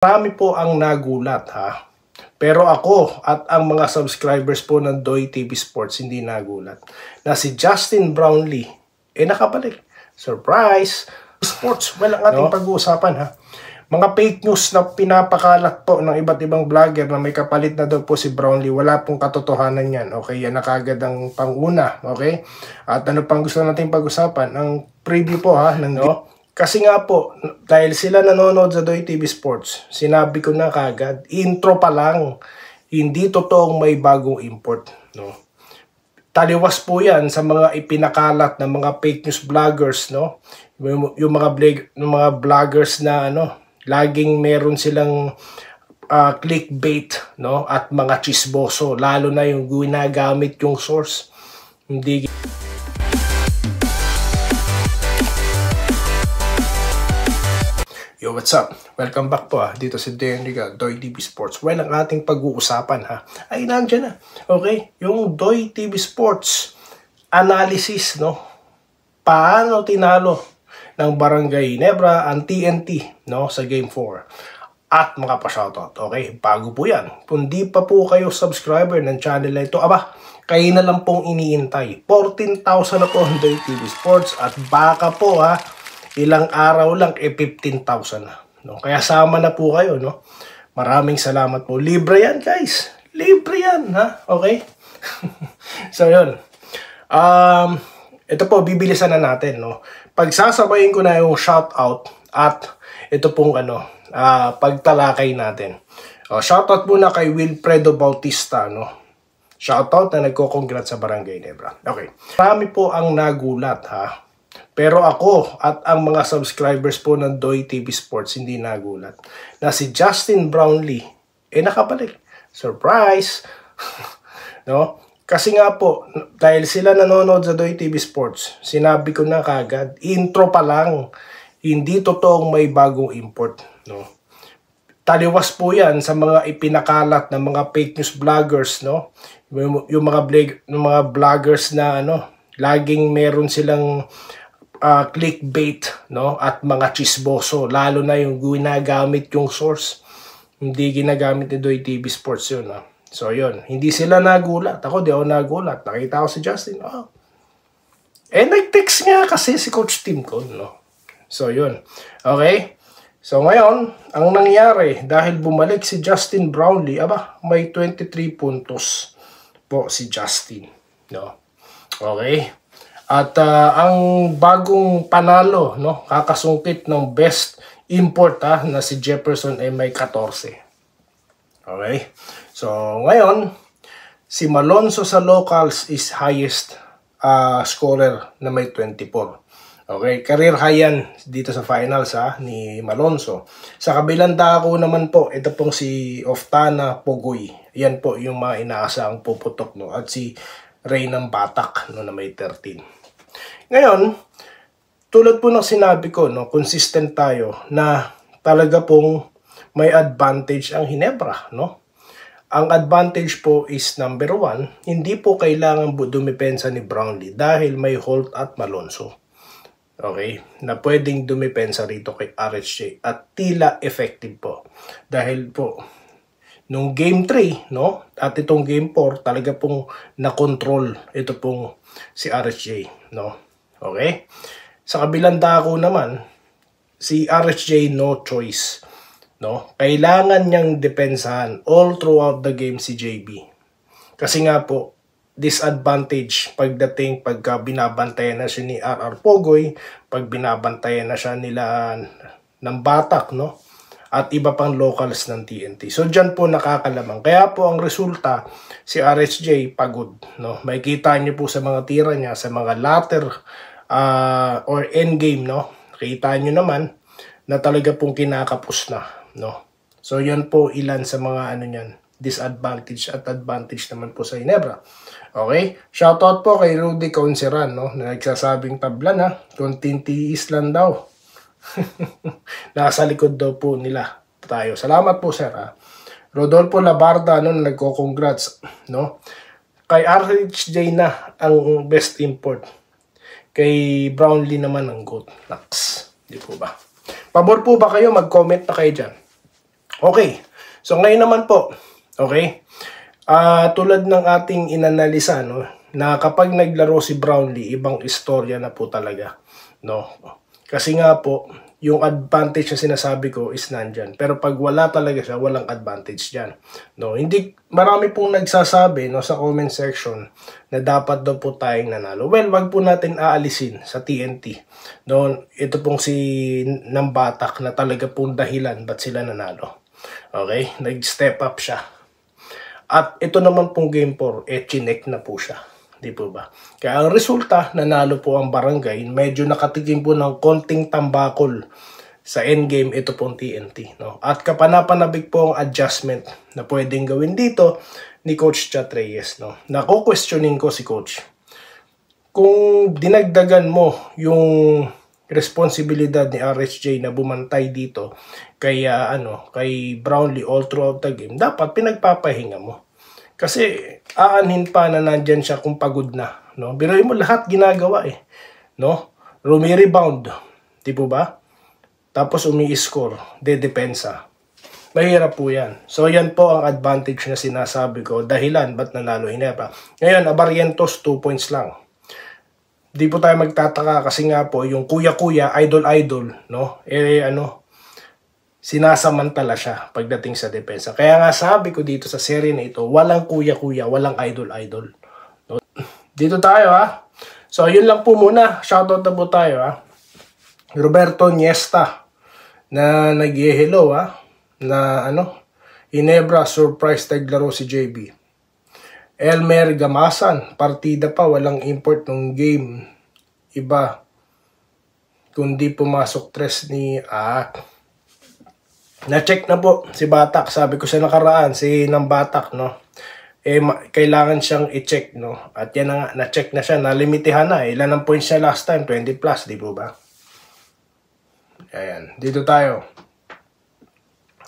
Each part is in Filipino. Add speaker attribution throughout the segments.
Speaker 1: Marami po ang nagulat ha. Pero ako at ang mga subscribers po ng Doy TV Sports hindi nagulat na si Justin Brownlee nakabalik. Surprise! Sports, well, ang ating pag-uusapan ha. Mga fake news na pinapakalat po ng iba't ibang vlogger na may kapalit na daw po si Brownlee. Wala pong katotohanan yan. Okay, yan na kagad ang panguna. Okay? At ano pang gusto natin pag-usapan? Ang preview po ha. Kasi nga po, dahil sila nanonood sa Doy TV Sports, sinabi ko na kagad, intro pa lang, hindi totoong may bagong import. No? Taliwas po yan sa mga ipinakalat ng mga fake news vloggers, no? Yung mga vloggers na laging meron silang clickbait, no? At mga chismoso, lalo na yung ginagamit yung source. Hindi. Yo, what's up? Welcome back po dito si Denriga, Doy TV Sports. Well, ang ating pag-uusapan ay nandiyan na. Okay? Yung Doy TV Sports analysis, no? Paano tinalo ng Barangay Ginebra ang TNT, no? Sa Game 4. At mga pa-shoutout. Okay? Bago po yan. Kung di pa po kayo subscriber ng channel na ito, kayo na lang pong iniintay. 14,000 na po ang Doy TV Sports at baka po ilang araw lang 15,000 na. No? Kaya sama na po kayo, no? Maraming salamat po. Libre yan, guys. Libre yan, ha? Okay? So, yun. Ito po, bibilisan na natin, no? Pagsasabayin ko na yung shoutout at ito pong pagtalakay natin. Shoutout muna kay Wilfredo Bautista, no? Shoutout na nagko-congrats sa Barangay Ginebra. Okay. Marami po ang nagulat, ha? Pero ako at ang mga subscribers po ng Doy TV Sports hindi nagulat na si Justin Brownlee nakabalik. Surprise! No? Kasi nga po, dahil sila nanonood sa Doy TV Sports, sinabi ko na kagad, intro pa lang, hindi totoong may bagong import. No? Taliwas po yan sa mga ipinakalat ng mga fake news vloggers, no? Yung mga vloggers na laging meron silang clickbait, no? At mga chismoso, lalo na yung ginagamit yung source. Hindi ginagamit ni Doy TV Sports yun. So yun, hindi sila nagulat. Ako di ako nagulat. Nakita ko si Justin. Nag-text nga kasi si Coach Tim ko, no? So yun. Okay? So ngayon, ang nangyari, dahil bumalik si Justin Brownlee, may 23 puntos po si Justin, no? Okay? At ang bagong panalo, no, kakasungkit ng best import na si Jefferson ay may 14. Okay? So, ngayon, si Malonzo sa locals is highest scorer na may 24. Okay? Career high yan dito sa finals ni Malonzo. Sa kabilang dako naman po, ito pong si Oftana Pogoy. Yan po yung mga inaasahang puputok, no? At si Reynang Batak, no, na may 13. Ngayon, tulad po ng sinabi ko, no, consistent tayo na talaga pong may advantage ang Ginebra, no? Ang advantage po is number 1, hindi po kailangan dumipensa ni Brownlee dahil may Holt at Malonzo. Okay? Na pwedeng dumipensa rito kay RHJ at tila effective po. Dahil po, nung game 3, no, at itong game 4, talaga pong na-control ito pong si RHJ, no? Okay? Sa kabilang dako naman, si RHJ no choice, no? Kailangan niyang depensahan all throughout the game si JB. Kasi nga po, disadvantage pagdating pagka binabantayan na siya ni RR Pogoy, pag binabantayan na siya nila ng Batak, no? At iba pang locals ng TNT. So, dyan po nakakalamang. Kaya po ang resulta, si RHJ pagod, no? Makikita niyo po sa mga tira niya, sa mga latter or endgame, no? Kita niyo naman na talaga pong kinakapos na, no? So, yan po ilan sa mga niyan, disadvantage at advantage naman po sa Ginebra. Okay? Shoutout po kay Rudy Conceran, no? Na nagsasabing tabla konting tiis lang daw. Nasa likod daw po nila tayo. Salamat po, sir. Rodolfo Labarda, nagko-congrats, no? Kay RHJ na ang best import. Kay Brownlee naman ang GOAT. Naks. Di po ba? Pabor po ba kayo? Mag-comment na kayo dyan. Okay, so ngayon naman po, okay, tulad ng ating inanalisa, no, na kapag naglaro si Brownlee, ibang istorya na po talaga, no. Kasi nga po, yung advantage na sinasabi ko is nandyan. Pero pag wala talaga siya, walang advantage dyan. No, hindi, marami pong nagsasabi, no, sa comment section na dapat daw po tayong nanalo. Well, wag po natin aalisin sa TNT. No, ito pong si Nambatak na talaga pong dahilan ba't sila nanalo. Okay, nag-step up siya. At ito naman pong game 4, chinek na po siya. Di po ba? Kaya ang resulta, nanalo po ang Barangay. Medyo nakatikim po ng konting tambakol sa endgame, ito pong TNT. No? At kapanapanabik po ang adjustment na pwedeng gawin dito ni Coach Chat Reyes. No? Nako-questioning ko si Coach. Kung dinagdagan mo yung responsibilidad ni RSJ na bumantay dito kay, kay Brownlee all throughout the game, dapat pinagpapahinga mo. Kasi aanhin pa na nandyan siya kung pagod na. No? Biruin mo lahat ginagawa eh. No? Rumi-rebound. Di po ba? Tapos umi-score. De-depensa. Mahirap po yan. So yan po ang advantage na sinasabi ko. Dahilan ba't nanalo Ginebra. Ngayon, Abarrientos 2 points lang. Di po tayo magtataka kasi nga po yung kuya-kuya, idol-idol. No? Sinasamantala siya pagdating sa depensa. Kaya nga sabi ko dito sa serie na ito, walang kuya-kuya, walang idol-idol. No? Dito tayo ha. So yun lang po muna. Shoutout na po tayo ha. Roberto Niesta na nag-hello ha. Na Ginebra, surprise naglaro si JB. Elmer Gamasan, partida pa, walang import ng game. Iba. Kundi pumasok tres ni na-check na po si Batak. Sabi ko sa nakaraan, si Nambatak, no? Kailangan siyang i-check, no? At yan na nga, na-check na siya, nalimitihan na. Ilan ang points siya last time? 20 plus, di po ba? Ayan, dito tayo.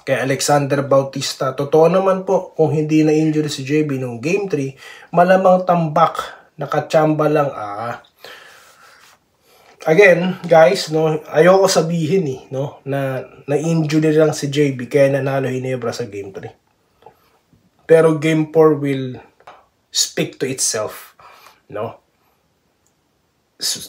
Speaker 1: Kay Alexander Bautista. Totoo naman po, kung hindi na-injury si JB nung Game 3, malamang tambak, nakachamba lang, Again, guys, no, ayoko sabihin no, na na-injury lang si JB kaya nanalo Ginebra sa Game 3. Pero Game 4 will speak to itself, no?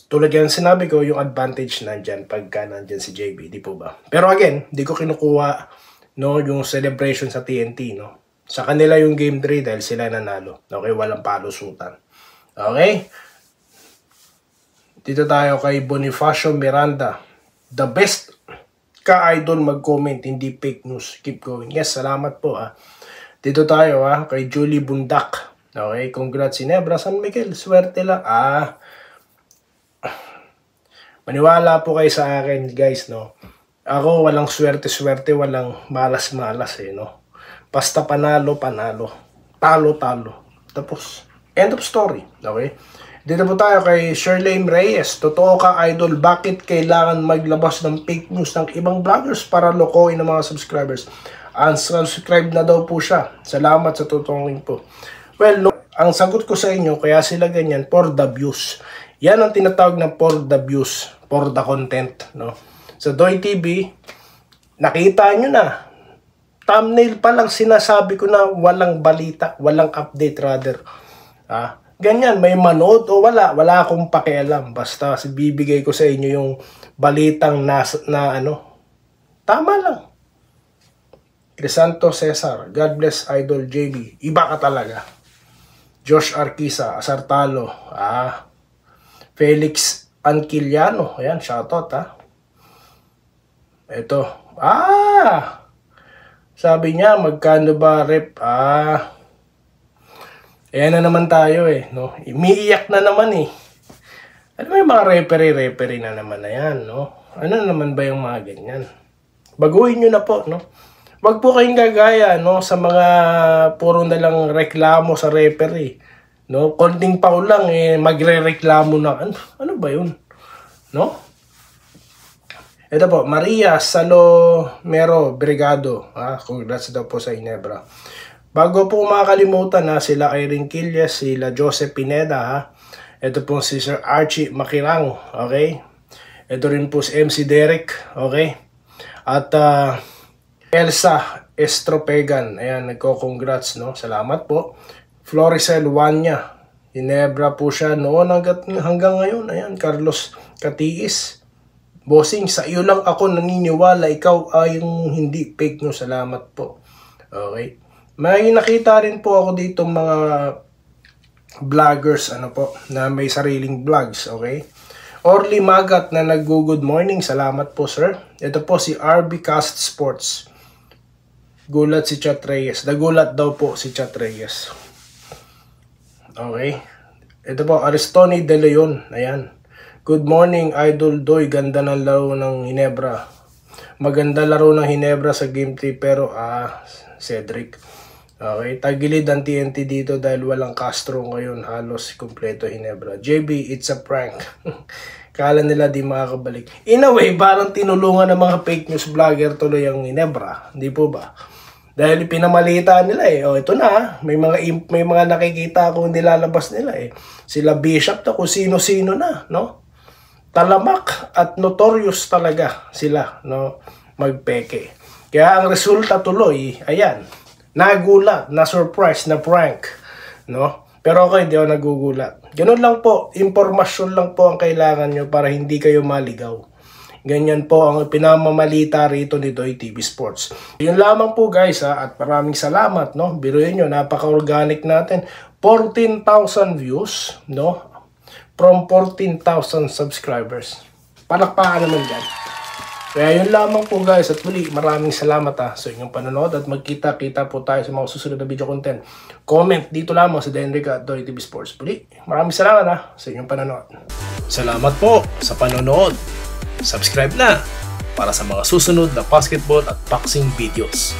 Speaker 1: Tulad yan sinabi ko, yung advantage nandyan pagka nandyan si JB, di po ba? Pero again, di ko kinukuha, no, yung celebration sa TNT, no? Sa kanila yung Game 3 dahil sila nanalo. Okay, walang palusutan. Okay? Dito tayo kay Bonifacio Miranda. The best ka-idol mag-comment, hindi fake news. Keep going. Yes, salamat po Dito tayo kay Julie Bundak. Okay, congrats Ginebra, San Miguel. Swerte lang. Maniwala po kayo sa akin, guys, no. Ako walang swerte-swerte, walang malas-malas no. Basta panalo, panalo. Talo-talo. Tapos, end of story. Okay? Dito po tayo kay Shirley Reyes. Totoo ka, idol, bakit kailangan maglabas ng fake news ng ibang vloggers para lokohin ng mga subscribers? Unsubscribe na daw po siya. Salamat sa tutungin po. Well, no, ang sagot ko sa inyo, kaya sila ganyan, for the views. Yan ang tinatawag na for the views, for the content. No? Sa Doy TV, nakita nyo na. Thumbnail pa lang sinasabi ko na walang balita, walang update rather. Ganyan, may manood o wala akong pakialam. Basta bibigay ko sa inyo yung balitang tama lang. Crisanto Cesar, God bless Idol JB. Iba ka talaga. Josh Arquisa, Asartalo, Felix Anquiliano, ayan, shoutout Ito, sabi niya, magkano ba rep? Ayan na naman tayo no? Umiiyak na naman Ano may mga referee na naman na yan, no? Ano naman ba yung mga ganyan? Baguhin nyo na po, no? Wag po kayong gagaya, no? Sa mga puro na lang reklamo sa referee, no? Konting paul lang, magre-reklamo na. Ano ba yun? No? Ito po, Maria Salomero Brigado. Congrats daw po sa Ginebra. Bago po makakalimutan sila Irene Quillas, sila Joseph Pineda Ito po si Sir Archie Makirang, okay? Ito rin po si MC Derek, okay? At Elsa Estropegan, ayan, nagko-congrats, no? Salamat po. Floricel Wanya, Ginebra po siya noon hanggang ngayon. Ayan, Carlos Katiis. Bossing, sa iyo lang ako naniniwala, ikaw ay yung hindi fake news. Salamat po. Okay. May nakita rin po ako dito mga vloggers na may sariling vlogs, okay? Orly Magat na nag-good morning. Salamat po, sir. Ito po si RB Cast Sports. Gulat si Chat Reyes. Nagulat daw po si Chat Reyes. Okay. Ito po, Aristoni De Leon. Ayan. Good morning, Idol Doy. Ganda ng laro ng Ginebra. Maganda laro ng Ginebra sa Game 3 pero Cedric. Okay. Tagilid ang TNT dito dahil walang Castro ngayon. Halos kompleto Ginebra. JB, it's a prank. Kala nila di makakabalik. In a way, parang tinulungan ng mga fake news vlogger tuloy ang Ginebra. Hindi po ba? Dahil pinamalita nila O, ito na. May mga nakikita akong nilalabas nila Sila Bishop na kung sino-sino na, no? Talamak at notorious talaga sila, no? Magpeke. Kaya ang resulta tuloy, ayan. Nagulat, na-surprise, na-prank, no? Pero ako hindi ako nagugulat. Ganun lang po, impormasyon lang po ang kailangan nyo para hindi kayo maligaw. Ganyan po ang pinamamalita rito ni Doy TV Sports. Yun lamang po guys at maraming salamat, no? Biruin nyo, napaka-organic natin. 14,000 views, no? From 14,000 subscribers. Palakpakan naman dyan. Kaya yun lamang po guys at muli maraming salamat sa inyong panonood at magkita-kita po tayo sa mga susunod na video content. Comment dito lamang sa Denrica at Doy TV Sports. Muli, maraming salamat sa inyong panonood. Salamat po sa panonood. Subscribe na para sa mga susunod na basketball at boxing videos.